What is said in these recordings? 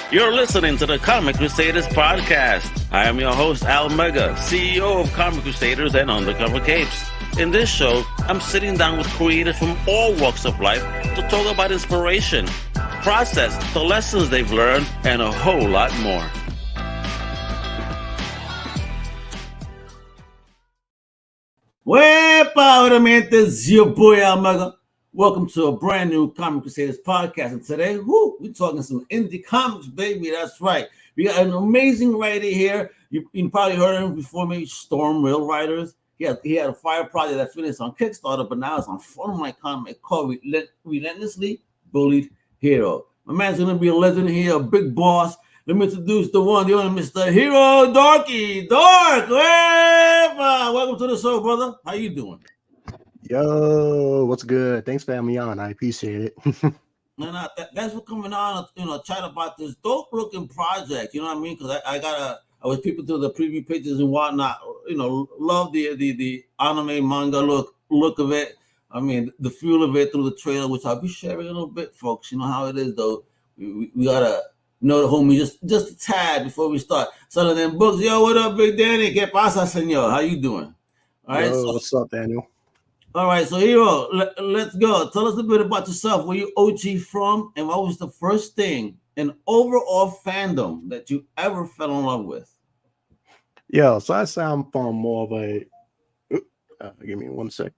You're listening to the Comic Crusaders podcast. I am your host, Al Mega, CEO of Comic Crusaders and Undercover Capes. In this show, I'm sitting down with creators from all walks of life to talk about inspiration, process, the lessons they've learned, and a whole lot more. Wepa, man, this is your boy Al Mega. Welcome to a brand new Comic Crusaders podcast. And today, we're talking some indie comics, baby. That's right. We got an amazing writer here. You probably heard him before, maybe Storm Real Riderz. He had a fire project that finished on Kickstarter, but now it's on front of my comic called Relentlessly Bullied Hero. My man's going to be a legend here, a big boss. Let me introduce the one, the only Mr. Hero DarkyDark. Welcome to the show, brother. How you doing? Yo, what's good? Thanks for having me on. I appreciate it. Thanks for coming on. Chat about this dope-looking project. You know what I mean? Because I was peeping through the preview pages and whatnot. Love the anime manga look of it. I mean, the feel of it through the trailer, which I'll be sharing a little bit, folks. You know how it is, though. We gotta know the homie just a tad before we start selling them books. Yo, what up, Big Danny? ¿Qué pasa, señor? How you doing? All right. Yo, what's up, Daniel? All right, so Hero, let's go. Tell us a bit about yourself. Where you OG from, and what was the first thing in overall fandom that you ever fell in love with? Yeah, so I say I'm from more of a. Give me 1 sec.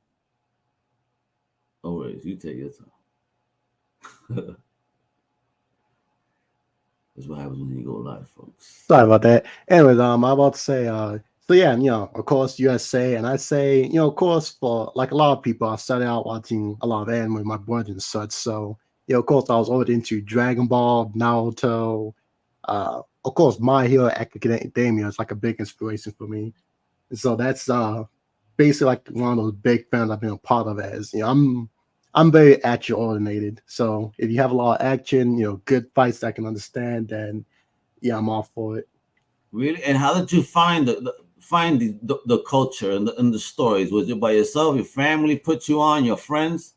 Always, you take your time. That's what happens when you go live, folks. Sorry about that. Anyways, I'm about to say, so yeah, of course, USA, and I say, of course, for like a lot of people, I started out watching a lot of anime with my brother and such. So, of course, I was always into Dragon Ball, Naruto, of course, My Hero Academia is like a big inspiration for me. And so that's basically like one of those big fans I've been a part of. As I'm very action oriented. So if you have a lot of action, good fights that I can understand, then yeah, I'm all for it. Really? And how did you find the culture and the stories? Was it by yourself, your family put you on, your friends?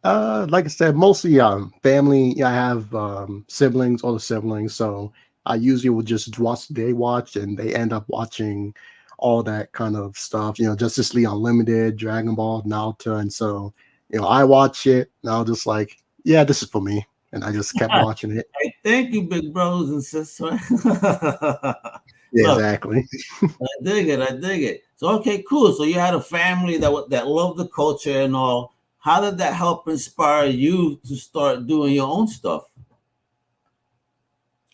Like I said, mostly family. I have siblings, older siblings, so I usually will just watch they watch, and they end up watching all that kind of stuff. Justice League Unlimited, Dragon Ball, Naruto, and so I watch it, and I'll just like, yeah, this is for me, and I just kept watching it. Hey, thank you, big brothers and sisters. Yeah, exactly. I dig it. So okay, cool. So you had a family that loved the culture and all. How did that help inspire you to start doing your own stuff?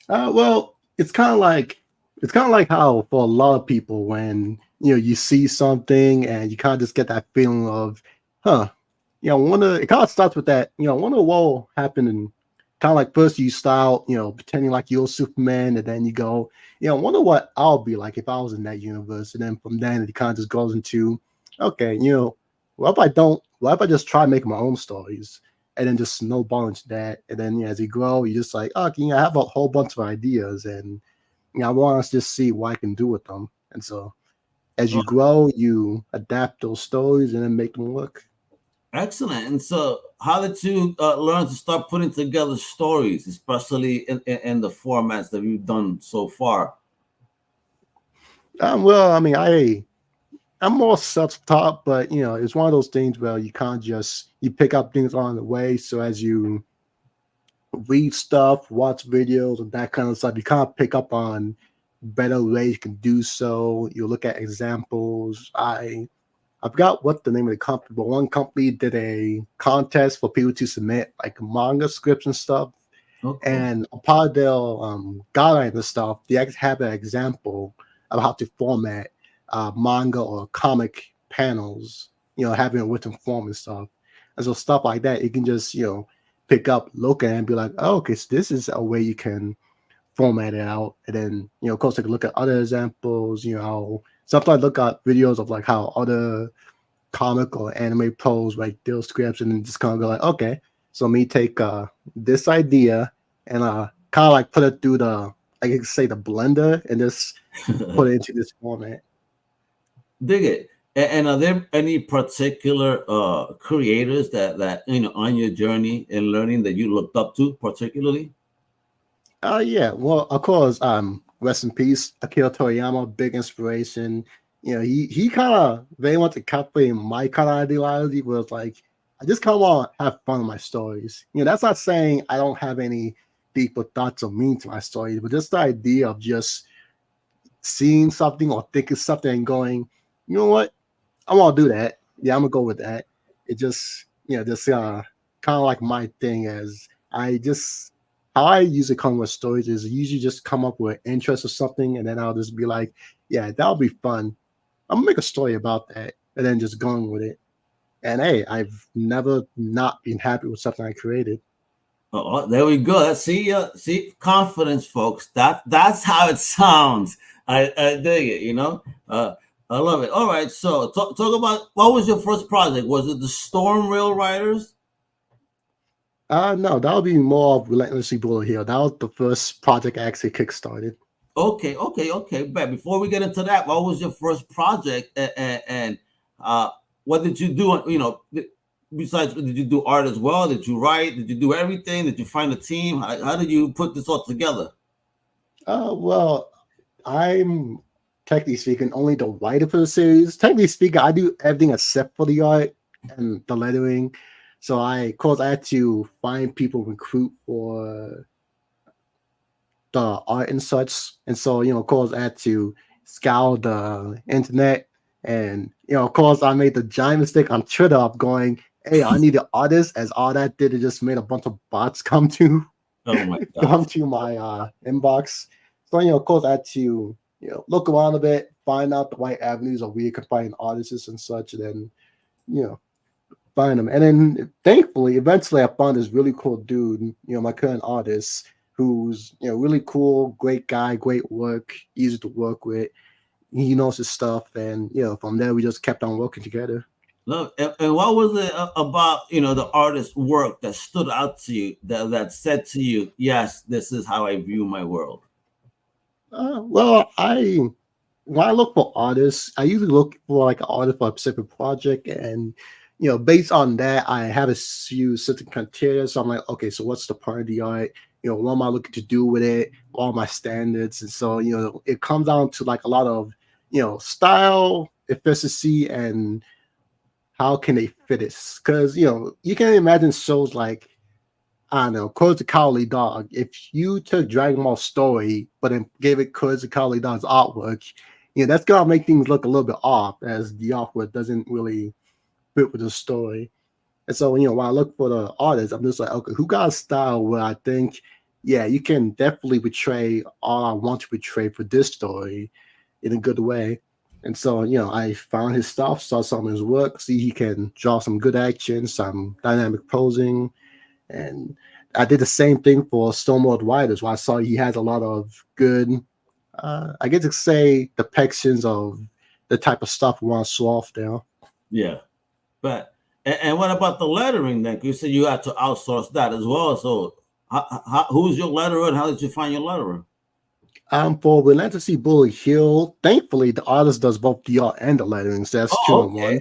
Well, it's kind of like how for a lot of people when you see something and you kind of just get that feeling of, it kind of starts with that, wonder what will happen, and kind of like first you start, pretending like you're Superman, and then you go, wonder what I'll be like if I was in that universe, and then from then it kind of just goes into, okay, what if I just try making my own stories, and then just snowball into that, and then as you grow, you just like, I have a whole bunch of ideas, and I want to just see what I can do with them, and so as you grow, you adapt those stories and then make them work. Excellent. And so how did you learn to start putting together stories, especially in the formats that you've done so far? Well, I mean, I'm more self-taught, but it's one of those things where you can't just you pick up things along the way. So as you read stuff, watch videos, and that kind of stuff, you can't pick up on better ways you can do so. You look at examples. I forgot what the name of the company, but one company did a contest for people to submit like manga scripts and stuff. Okay. And a part of their guidelines and stuff, they actually have an example of how to format manga or comic panels, having a written form and stuff. And so stuff like that, you can just, pick up, look at it and be like, oh, okay, so this is a way you can format it out. And then, of course, you can look at other examples, sometimes look at videos of like how other comic or anime pros write their scripts, and then just kind of go like, okay, so me take this idea and kind of like put it through the, I can say the blender, and just put it into this format. Dig it. And are there any particular creators that on your journey in learning that you looked up to particularly? Yeah. Well, of course. Rest in peace, Akira Toriyama, big inspiration. You know, he kind of very much to copy my kind of ideology. Was like, I just kind of want to have fun with my stories. You know, that's not saying I don't have any deeper thoughts or meaning to my stories, but just the idea of just seeing something or thinking something and going, you know what, I want to do that. Yeah, I'm gonna go with that. It just, just kind of like my thing as I just how I usually come with stories is usually just come up with interest or something, and then I'll just be like, yeah, that'll be fun. I'm gonna make a story about that, and then just going with it. And hey, I've never not been happy with something I created. Oh, there we go. See, confidence, folks. That's how it sounds. I dig it. I love it. All right, so talk about what was your first project? Was it the Storm Rail Riders? No, that would be more of Relentlessly Bullied Hero. That was the first project I actually kickstarted. Okay. But before we get into that, what was your first project, and what did you do? Besides, did you do art as well? Did you write? Did you do everything? Did you find a team? How did you put this all together? Well, I'm technically speaking only the writer for the series. Technically speaking, I do everything except for the art and the lettering. So of course, I had to find people, recruit for the art and such. And so, of course, I had to scour the internet. And, of course, I made the giant mistake on Twitter of going, hey, I need an artist, as all that did is just made a bunch of bots come to my inbox. So, of course, I had to, look around a bit, find out the right avenues of where you can find artists and such, and then, find them. And then thankfully, eventually I found this really cool dude, my current artist, who's really cool, great guy, great work, easy to work with. He knows his stuff, and from there we just kept on working together. Look, and what was it about the artist's work that stood out to you, that said to you, yes, this is how I view my world? Well, when I look for artists, I usually look for like an artist for a specific project, and based on that, I have a few certain criteria. So I'm like, okay, so what's the part of the art? What am I looking to do with it? What are my standards? And so, it comes down to like a lot of, style, efficiency, and how can they fit this? Because, you can imagine shows like, I don't know, Courage the Cowardly Dog. If you took Dragon Ball story, but then gave it Courage the Cowardly Dog's artwork, that's going to make things look a little bit off, as the artwork doesn't really fit with the story. And so, when I look for the artist, I'm just like, okay, who got a style where I think, yeah, you can definitely portray all I want to portray for this story in a good way. And so, I found his stuff, saw some of his work, see he can draw some good action, some dynamic posing. And I did the same thing for Stormworld Riders, where I saw he has a lot of good, I guess to say, depictions of the type of stuff we want to show off there. Yeah. But and what about the lettering then? You said you had to outsource that as well. So who's your letterer, and how did you find your letterer? For Relentlessly Bullied Hero, thankfully the artist does both the art and the lettering, so that's 2 in 1.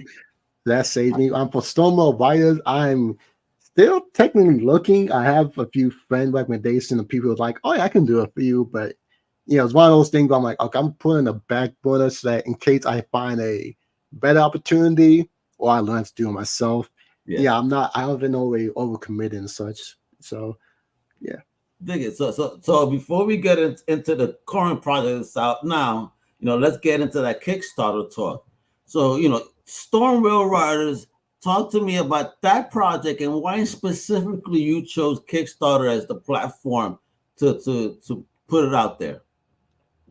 That saves me. For Stormworld Riders, I'm still technically looking. I have a few friend recommendations and people are like, oh yeah, I can do it for you. But it's one of those things where I'm like, okay, I'm putting a back burner so that in case I find a better opportunity or I learn to do it myself. Yeah, I haven't always overcommitted and such. So yeah. Dig it. So before we get into the current project that's out now, let's get into that Kickstarter talk. So, Storm Rail Riders, talk to me about that project and why specifically you chose Kickstarter as the platform to put it out there.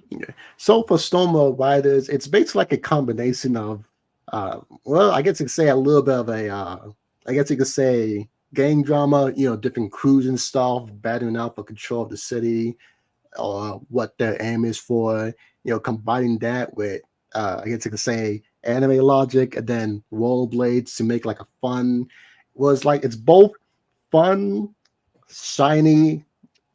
Yeah. So for Storm Rail Riders, it's basically like a combination of, I guess you could say a little bit of a, gang drama, different crews and stuff, battling out for control of the city, or what their aim is for, combining that with, I guess you could say, anime logic, and then rollerblades to make like a fun, it's both fun, shiny,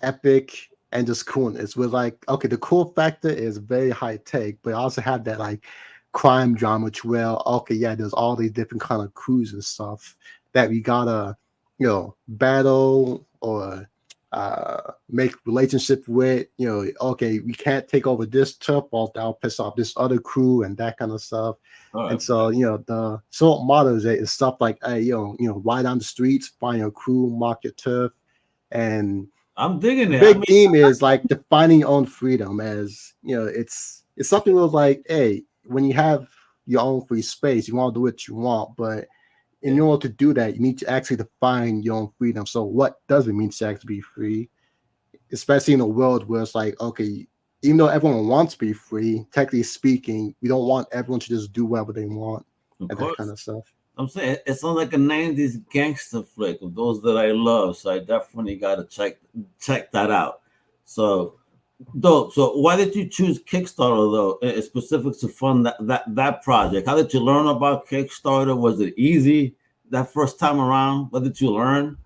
epic, and just coolness. With like, okay, the cool factor is very high tech, but I also have that like crime drama to where, okay, yeah, there's all these different kind of crews and stuff that we gotta battle or make relationship with, okay, we can't take over this turf, or that'll piss off this other crew and that kind of stuff. And so, the sort motto is stuff like, hey, ride down the streets, find your crew, mark your turf. And I'm digging it. The big theme is like defining your own freedom, as it's something that was like, hey, when you have your own free space, you want to do what you want, but in order to do that, you need to actually define your own freedom. So what does it mean to actually be free? Especially in a world where it's like, okay, even though everyone wants to be free, technically speaking, we don't want everyone to just do whatever they want and that kind of stuff. I'm saying it sounds like a 90s gangster flick of those that I love. So I definitely got to check that out. So dope. So why did you choose Kickstarter though, specific to fund that project? How did you learn about Kickstarter? Was it easy that first time around? What did you learn?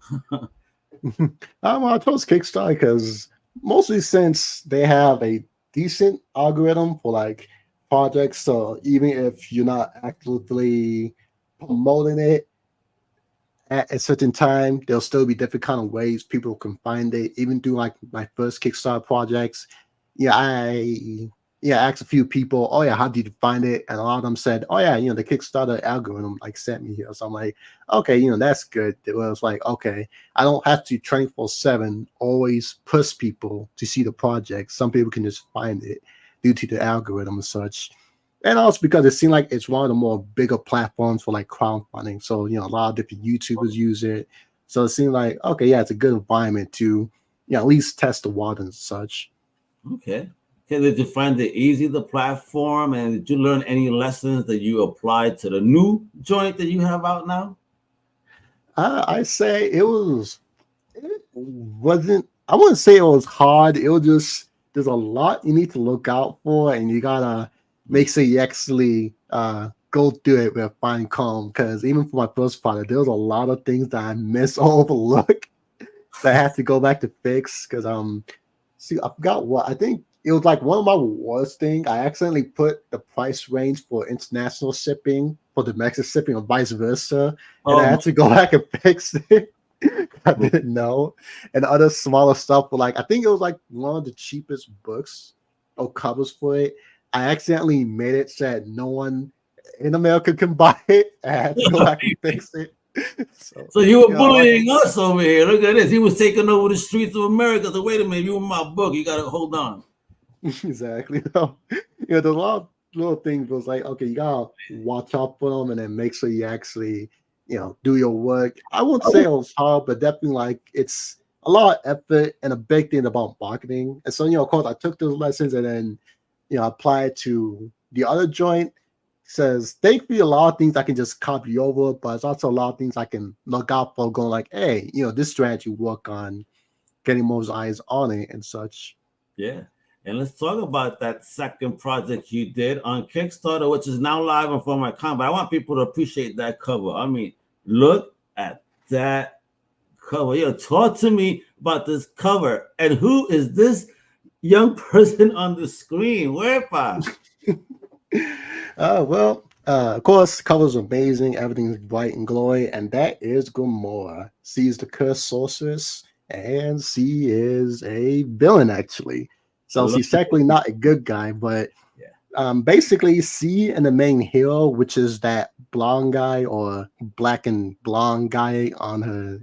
I chose Kickstarter because mostly since they have a decent algorithm for like projects, so even if you're not actively promoting it at a certain time, there'll still be different kind of ways people can find it. Even through like my first Kickstarter projects, I asked a few people, how did you find it? And a lot of them said, the Kickstarter algorithm like sent me here. So I'm like, okay, that's good. It was like, okay, I don't have to 24/7 always push people to see the project. Some people can just find it due to the algorithm and such. And also because it seemed like it's one of the more bigger platforms for like crowdfunding. So, a lot of different YouTubers use it. So it seemed like, okay, it's a good environment to, at least test the water and such. Okay. Did you find it easy, the platform? And did you learn any lessons that you applied to the new joint that you have out now? I say it wasn't, I wouldn't say it was hard. It was just, there's a lot you need to look out for, and you gotta make sure you actually go through it with a fine comb. Because even for my first product, there was a lot of things that I missed or overlooked that I had to go back to fix. Because I forgot what, I think it was like one of my worst things. I accidentally put the price range for international shipping for domestic shipping or vice versa. And I had to go back and fix it. I didn't know. And other smaller stuff, but like I think it was like one of the cheapest books or covers for it. I accidentally made it so that no one in America can buy it. I had to go back and fix it. So you were bullying us over here. Look at this. He was taking over the streets of America. So wait a minute, you were my book. You gotta hold on. Exactly. There's a lot of little things. It was like, okay, you gotta watch out for them and then make sure you actually, do your work. I wouldn't say it was hard, but definitely like it's a lot of effort and a big thing about marketing. And so, of course, I took those lessons and then, applied to the other joint. Says thankfully a lot of things I can just copy over, but it's also a lot of things I can look out for, going like, hey, this strategy work on getting most eyes on it and such. Yeah. And let's talk about that second project you did on Kickstarter, which is now live on For.my.com. But I want people to appreciate that cover. I mean, look at that cover. Talk to me about this cover. And who is this young person on the screen? Wherepa? Of course, the cover's amazing. Everything's bright and glowing. And that is Gamora. She's the cursed sorceress. And she is a villain, actually. So she's technically not a good guy, but basically she and the main hero, which is that blonde guy or black and blonde guy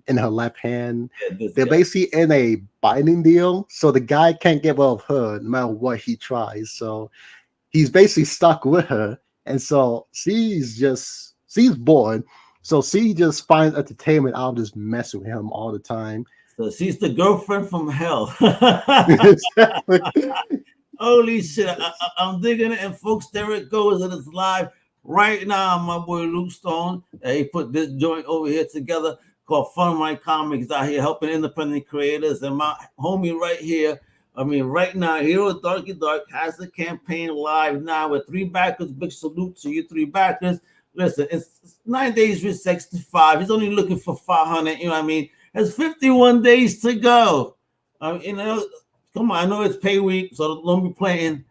in her left hand, they're basically in a binding deal. So the guy can't get rid of her no matter what he tries. So he's basically stuck with her. And so she's bored. So she just finds entertainment out of just messing with him all the time. So she's the girlfriend from hell. Holy shit. I'm digging it. And folks, there it goes. And it's live right now. My boy Luke Stone. He put this joint over here together called Fun of My Comics out here helping independent creators. And my homie right here, right now, Hero DarkyDark has the campaign live now with 3 backers. Big salute to you 3 backers. Listen, it's 9 days with 65. He's only looking for 500. You know what I mean? There's 51 days to go. Come on, I know it's pay week, so don't be playing,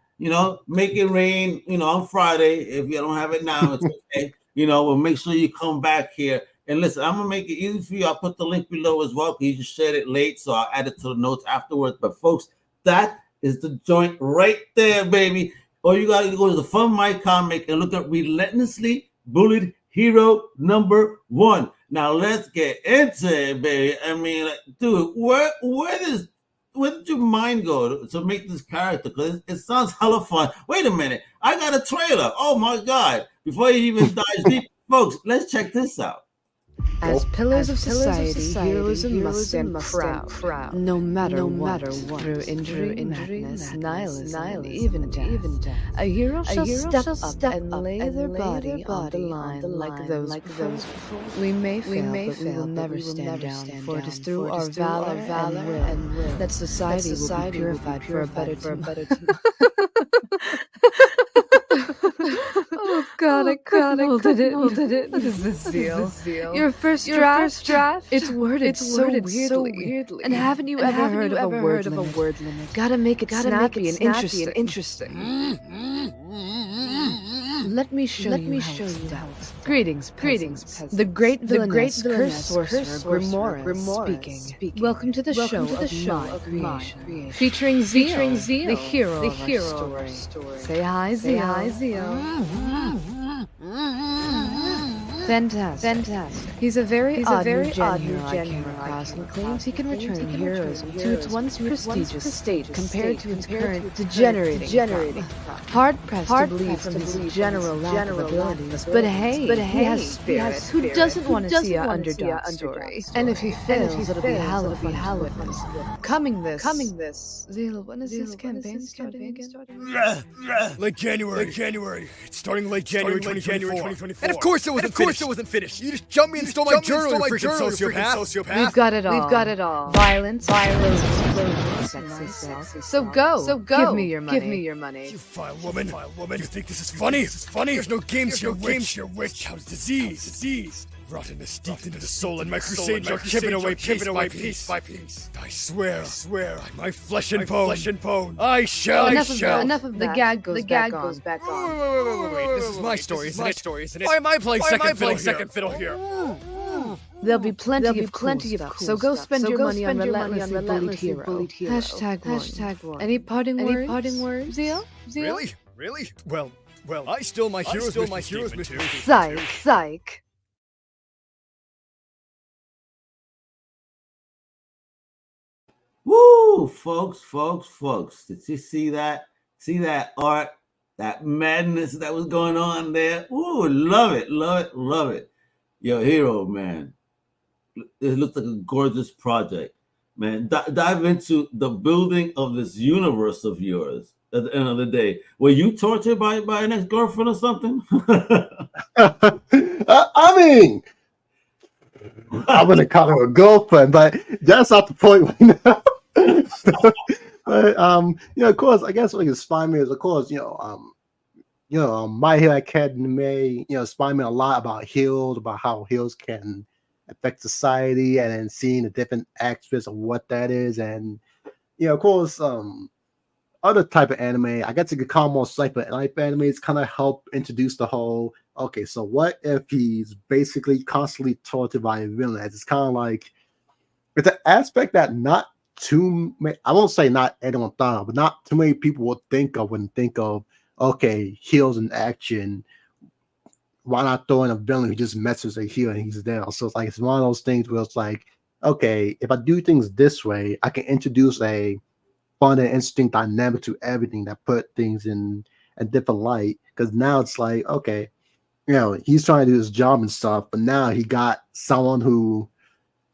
make it rain, on Friday. If you don't have it now, it's okay. We'll make sure you come back here And listen, I'm gonna make it easy for you. I'll put the link below as well, because you just shared it late, so I'll add it to the notes afterwards. But folks, that is the joint right there, baby. All you gotta go to the Fun My Comic and look up Relentlessly Bullied Hero #1. Now let's get into it, baby. I mean, dude, where did your mind go to make this character? Because it sounds hella fun. Wait a minute, I got a trailer. Oh my god! Before you even dive deep, folks, let's check this out. As pillars of society, heroism must stand proud, no matter what, through injury, madness, nihilism, even death. A hero shall step up and lay their body on the line like those before. We may fail, but we will never stand down, for it is through our valor and will that society will be purified for a better tomorrow. Oh God, I couldn't hold it. What is this zeal? Your first draft? It's worded so weirdly. And haven't you ever heard of a word limit? Gotta make it snappy and interesting. Let me show you how it's done. Greetings, peasants. The great villainess, curse sorcerer, Grimoire speaking. Welcome to the show of my creation. Featuring Zeal, the hero of our story. Say hi, Zeal. Fantastic. He's a very odd new hero I came across, and claims he can return heroism to its once prestigious state compared to its current degenerating. Hard pressed to believe from his general lack of abilities, but hey, he has spirit. Who doesn't want to see an underdog story? And if he fails, it'll be hell of a Coming this. Zeal, when is this campaign starting again? Late January. It's starting late January 2024. And of course it wasn't finished. You just jumped me and stole my journal, you freaking sociopath. We've got it all. Violence, explosions, sexy. So go. Give me your money. You vile woman. You think this is funny? There's no games here, witch. How's disease? Rottenness steeped into the soul, and my Crusaders are chipping away piece by piece. I swear, my flesh and bone. I shall. Enough of the gag goes back on. Wait. This is my story, isn't it? Why am I playing second fiddle here? There'll be plenty of cool stuff. So go spend your money on Relentlessly Bullied Hero. #1. Any parting words? Zeal? Really? Well, I still my heroes too. Psych. Woo, folks. Did you see that? See that art, that madness that was going on there? Ooh, love it. Yo, Hero, man. It looks like a gorgeous project, man. Dive into the building of this universe of yours at the end of the day. Were you tortured by an ex-girlfriend or something? I mean, I wouldn't call her a girlfriend, but that's not the point right now. But of course, I guess what inspired me is, of course, My Hero Academy, inspired me a lot about heroes, about how heroes can affect society, and then seeing the different aspects of what that is, and of course, other type of anime. I guess you could call more slice of life animes kind of help introduce the whole. Okay, so what if he's basically constantly tortured by a villain? It's kind of like it's an aspect that not too many, I won't say not anyone thought of, but not too many people would think of when think of, okay, heroes in action. Why not throw in a villain who just messes a hero and he's there? So it's one of those things where it's like, okay, if I do things this way, I can introduce a fun and interesting dynamic to everything that put things in a different light. Because now it's like, okay, he's trying to do his job and stuff, but now he got someone who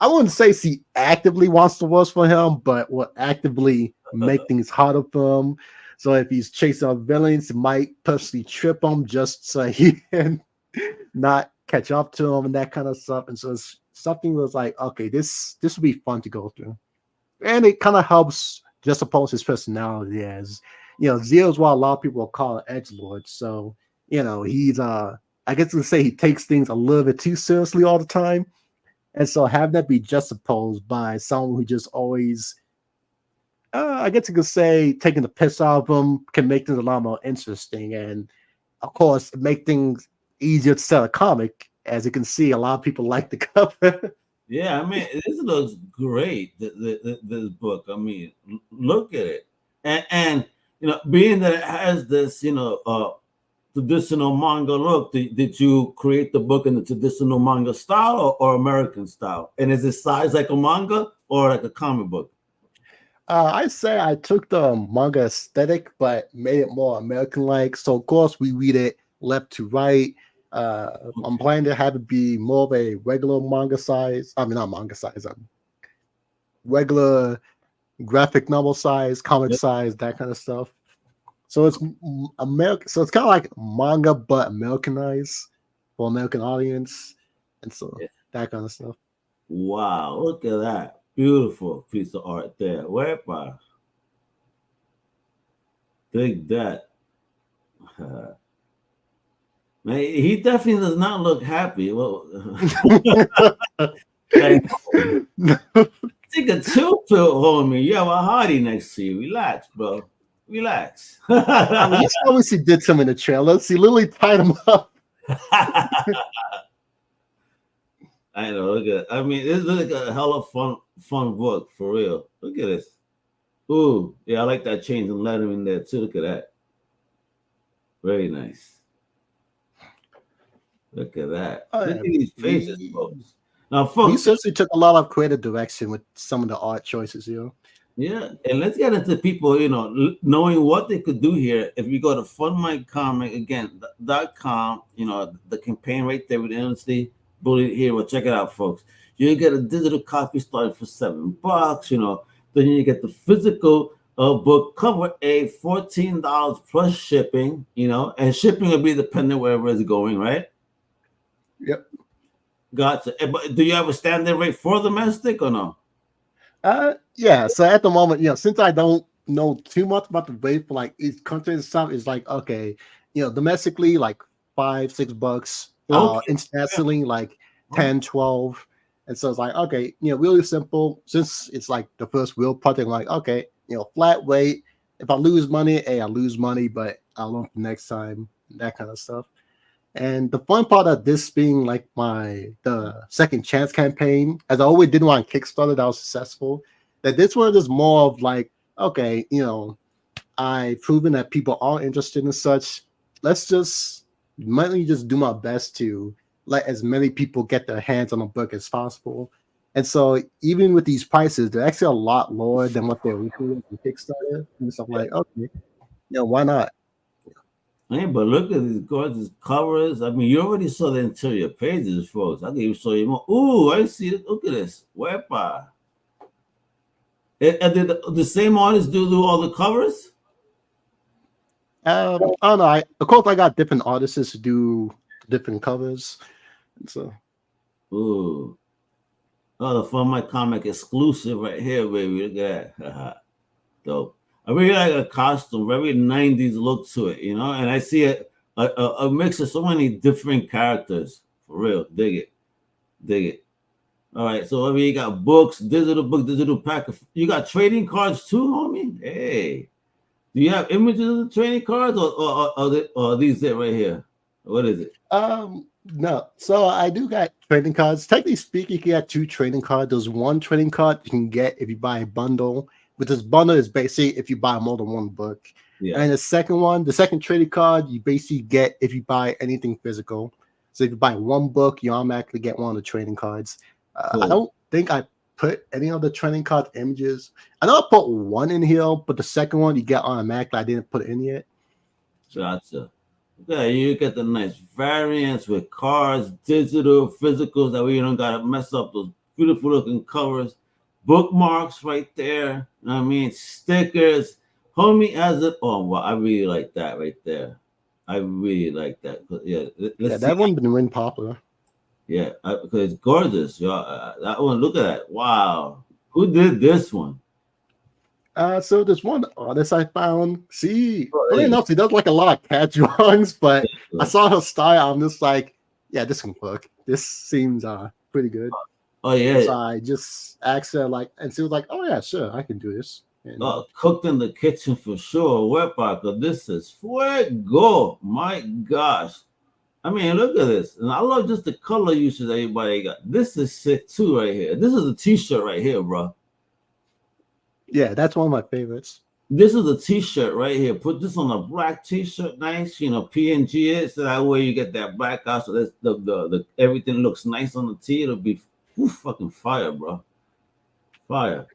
I wouldn't say she actively wants the worst for him, but will actively make things harder for him. So if he's chasing out villains, he might personally trip him just so he can not catch up to him and that kind of stuff. And so it's something was like, okay, this would be fun to go through. And it kind of helps just oppose his personality as, Zeal is what a lot of people will call an edgelord. So, he's, I guess you could say he takes things a little bit too seriously all the time. And so having that be juxtaposed by someone who just always, I guess you could say, taking the piss out of him can make things a lot more interesting. And, of course, make things easier to sell a comic as you can see, a lot of people like the cover. Yeah, I mean, this looks great. This book. I mean, look at it, and being that it has this, traditional manga look. Did you create the book in the traditional manga style or American style? And is it sized like a manga or like a comic book? I say I took the manga aesthetic, but made it more American-like. So of course we read it left to right. I'm planning to have it be more of a regular manga size. I mean, not manga size. Regular graphic novel size, comic size, that kind of stuff. So it's American. So it's kind of like manga, but Americanized for American audience, and so that kind of stuff. Wow! Look at that beautiful piece of art there. Whereby, dig that. Man, he definitely does not look happy. Well, take a chill pill, homie. You have a hottie next to you. Relax, bro. Relax. I mean, this obviously did some in the trailer. He literally tied him up. I know. Look at. I mean, this is like a hell of fun book for real. Look at this. Ooh, yeah, I like that change and lettering there too. Look at that. Very nice. Look at that. Look at these faces, folks. Now, folks, he certainly took a lot of creative direction with some of the art choices, Yeah, and let's get into people, knowing what they could do here. If you go to fundmycomic.com, the campaign right there with Relentlessly Bullied Hero. Check it out, folks. You get a digital copy starting for $7. Then you get the physical book cover A, $14 plus shipping. And shipping will be dependent wherever it's going, right? Yep. Gotcha. But do you have a standard rate for domestic or no? Yeah. So at the moment, since I don't know too much about the rate for like each country and stuff, it's like, okay, domestically like $5-6, internationally like 10, 12. And so it's like, okay, really simple. Since it's like the first real project, like, okay, flat rate. If I lose money, hey, I lose money, but I'll learn for next time, that kind of stuff. And the fun part of this being like the second chance campaign, as I always did one on Kickstarter that was successful, that this one is more of like, okay, I've proven that people are interested in such. Let me just do my best to let as many people get their hands on a book as possible. And so even with these prices, they're actually a lot lower than what they're originally on Kickstarter. And so I'm like, okay, why not? Hey, but look at these gorgeous covers. I mean, you already saw the interior pages, folks. I can even show you more. Ooh, I see it. Look at this. Wepa. And did the same artists do all the covers? I don't know. Of course, I got different artists to do different covers. And so, ooh. Oh, the Fun My Comic exclusive right here, baby. Look at that. Dope. I really like a costume, very 90s look to it, and I see a mix of so many different characters. For real. Dig it. All right, so I mean, you got books, digital pack. You got trading cards too, homie? Hey. Do you have images of the trading cards or are these it right here? What is it? No. So I do got trading cards. Technically speaking, you can get 2 trading cards. There's one trading card you can get if you buy a bundle. But this bundle is basically if you buy more than one book. Yeah. And the second trading card, you basically get if you buy anything physical. So if you buy one book, you automatically get one of the trading cards. Cool. I don't think I put any of the trading card images. I know I put one in here, but the second one you get automatically. I didn't put it in yet. Gotcha. Yeah, you get the nice variants with cards, digital, physicals, that way you don't gotta mess up those beautiful looking covers. Bookmarks right there. I mean, stickers. Homie has it. Oh, wow. I really like that right there. I really like that. Yeah, that one been really popular. Yeah, because it's gorgeous. That one, look at that. Wow. Who did this one? So there's one artist I found. Funny enough, he does like a lot of cat drawings, but I saw her style. I'm just like, yeah, this can work. This seems pretty good. Oh yeah. So I just asked her and she was like, "Oh yeah, sure, I can do this." And, cooked in the kitchen for sure. Wepa, this is fuego. My gosh, I mean, look at this. And I love just the color usage everybody got. This is sick too right here. This is a t-shirt right here, bro. Yeah, that's one of my favorites. This is a t-shirt right here. Put this on a black t-shirt, nice, PNG it, so that way you get that black out. So that's the everything looks nice on the tee. It'll be fucking fire, bro. Fire.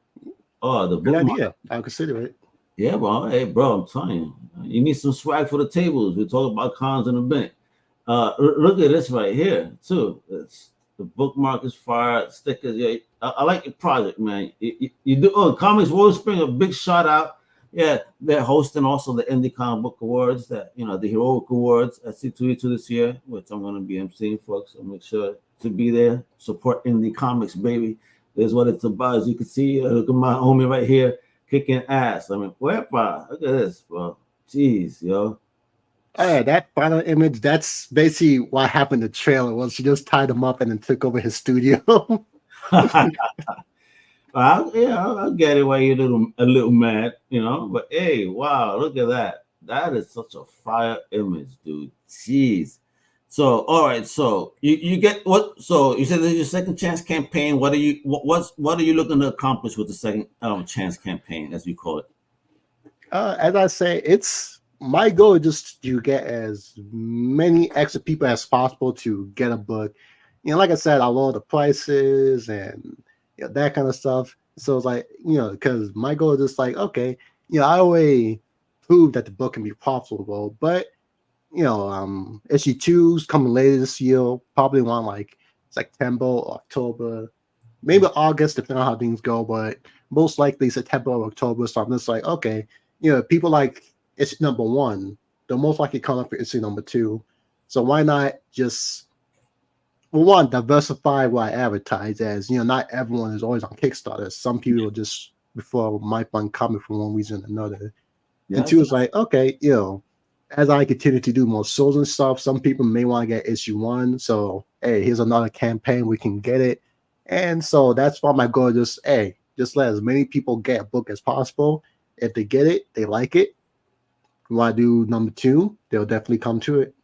Oh, the Good boom. idea. I'll consider it. Yeah, bro. Hey, bro, I'm telling you, you need some swag for the tables. We'll talk about cons in a minute. Look at this right here too. The bookmark is fire. Stickers. Yeah, I like your project, man. You do. Oh, Comics World Spring, a big shout out. Yeah, they're hosting also the Indie Comic Book Awards, the Heroic Awards at C2E2 this year, which I'm going to be emceeing, folks. So make sure to be there, support indie comics, baby. That's what it's about. As you can see, look at my homie right here kicking ass. I mean, look at this, bro. Jeez, yo. Yeah, that final image, that's basically what happened to trailer was she just tied him up and then took over his studio. I'll get it why you're a little mad, But hey, wow, look at that. That is such a fire image, dude. Jeez. So, all right. So you get what? So you said this is your second chance campaign. What are you looking to accomplish with the second chance campaign, as you call it? As I say, it's my goal is just to get as many extra people as possible to get a book. Like I said, I lower the prices and that kind of stuff. So it's like, because my goal is just like, okay, I already proved that the book can be profitable, but issue 2's coming later this year, probably around like September, October, maybe August, depending on how things go, but most likely September or October. So I'm just like, okay, people like issue number 1, they'll most likely come up for issue number 2. So why not just, well, one, diversify what I advertise as, not everyone is always on Kickstarter. Some people just before might find comic for one reason or another. Yeah. And 2 is like, okay, as I continue to do more shows and stuff, some people may want to get issue 1. So, hey, here's another campaign. We can get it. And so that's why my goal is just let as many people get a book as possible. If they get it, they like it. Want to do number 2, they'll definitely come to it.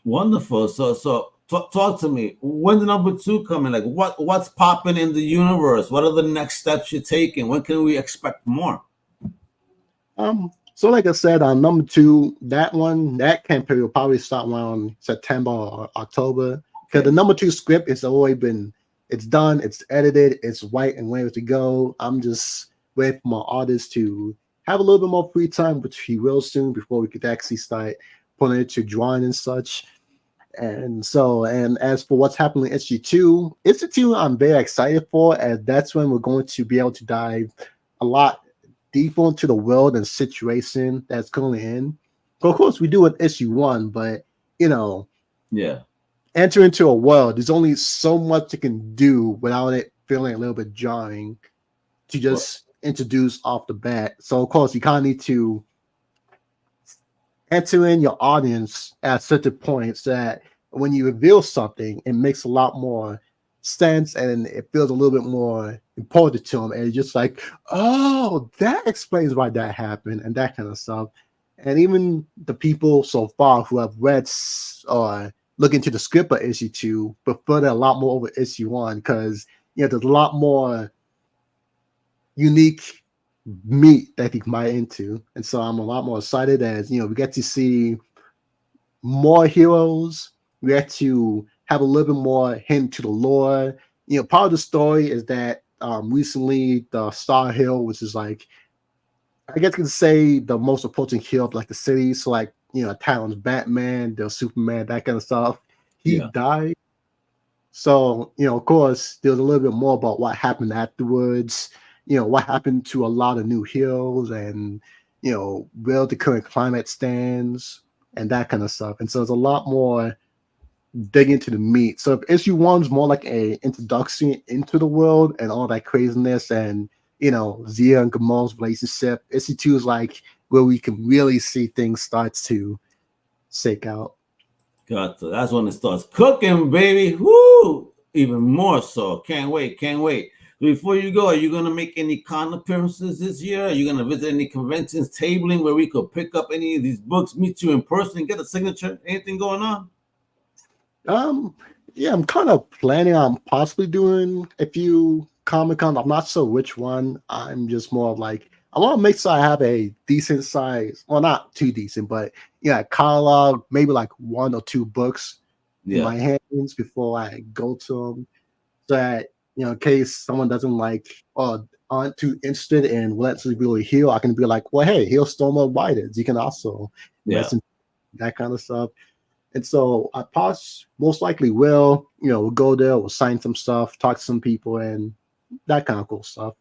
Wonderful. So talk to me. When the number 2 coming? Like what's popping in the universe? What are the next steps you're taking? When can we expect more? So like I said, on number 2, that campaign will probably start around September or October. Because the number 2 script is already it's done, it's edited, it's white and ready to go. I'm just waiting for my artist to have a little bit more free time, which he will soon before we could actually start putting it to drawing and such. And as for what's happening in issue 2, I'm very excited for, as that's when we're going to be able to dive a lot deeper into the world and situation that's currently in. But of course, we do with issue 1, but enter into a world. There's only so much you can do without it feeling a little bit jarring to just introduce off the bat. So of course, you kind of need to enter in your audience at certain points that when you reveal something, it makes a lot more sense and it feels a little bit more important to them. And it's just like, oh, that explains why that happened and that kind of stuff. And even the people so far who have read or look into the script of issue 2 prefer that a lot more over issue 1 because there's a lot more unique meat that you can buy into. And so I'm a lot more excited as we get to see more heroes. We get to have a little bit more hint to the lore. Part of the story is that recently the Star Hill, which is like, I guess you could say the most important hero of like the city. So like, Talon's Batman, there's Superman, that kind of stuff. He died. So, of course, there's a little bit more about what happened afterwards. What happened to a lot of new heroes and, where the current climate stands and that kind of stuff. And so there's a lot more dig into the meat. So if issue 1's more like a introduction into the world and all that craziness and, Zia and Gamal's relationship, issue 2 is like where we can really see things start to shake out. Gotcha. That's when it starts cooking, baby. Woo! Even more so. Can't wait. Before you go, are you going to make any con appearances this year? Are you going to visit any conventions, tabling where we could pick up any of these books, meet you in person, get a signature? Anything going on? Yeah, I'm kind of planning on possibly doing a few Comic-Cons. I'm not sure which one. I'm just more of like, I want to make sure I have a decent size, well, not too decent, but yeah, catalog, maybe like 1 or 2 books in my hands before I go to them, so that, in case someone doesn't like or aren't too interested in Relentlessly Bullied Hero, I can be like, well, hey, here's Storm of Riderz. You can also listen to that kind of stuff. And so I most likely will, we'll go there, we'll sign some stuff, talk to some people, and that kind of cool stuff.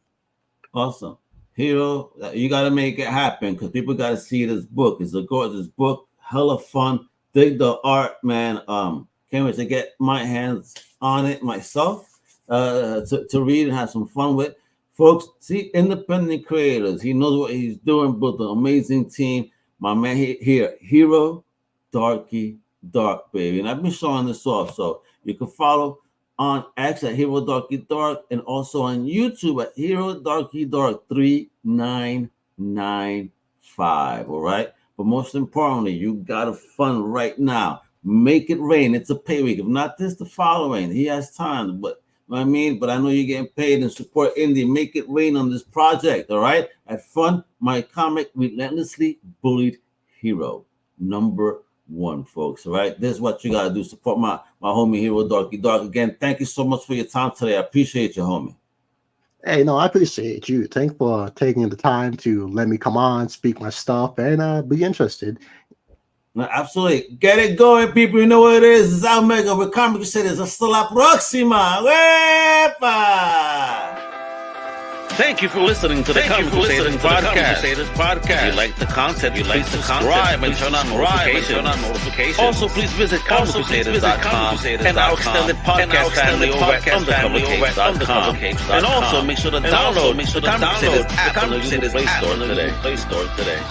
Awesome. Hero, you got to make it happen because people got to see this book. It's a gorgeous book, hella fun. Dig the art, man. Can't wait to get my hands on it myself to read and have some fun with. Folks, see independent creators. He knows what he's doing, built an amazing team. My man here, Hero DarkyDark, baby. And I've been showing this off, so you can follow on X at Hero DarkyDark and also on YouTube at Hero DarkyDark 3995. All right. But most importantly, you got to fund right now. Make it rain. It's a pay week. If not this, the following. He has time, but you know what I mean? But I know you're getting paid and support indie. Make it rain on this project. All right. I fund my comic, Relentlessly Bullied Hero, #1, folks. All right. This is what you got to do. Support my homie Hero DarkyDark. Again, thank you so much for your time today. I appreciate you, homie. Hey, no, I appreciate you. Thanks for taking the time to let me come on, speak my stuff, and be interested. No, absolutely. Get it going, people. You know what it is. It's Omega with Comic Crator. Hasta la próxima. Wepa! Thank you for listening to the Comics Crator podcast. If you like the content, please subscribe and turn on notifications. Also, please visit comiccrusaders.shop and our extended podcast family over at undercovercapes.com. And also, make sure to download the Comics Crator app on the Google Play Store today.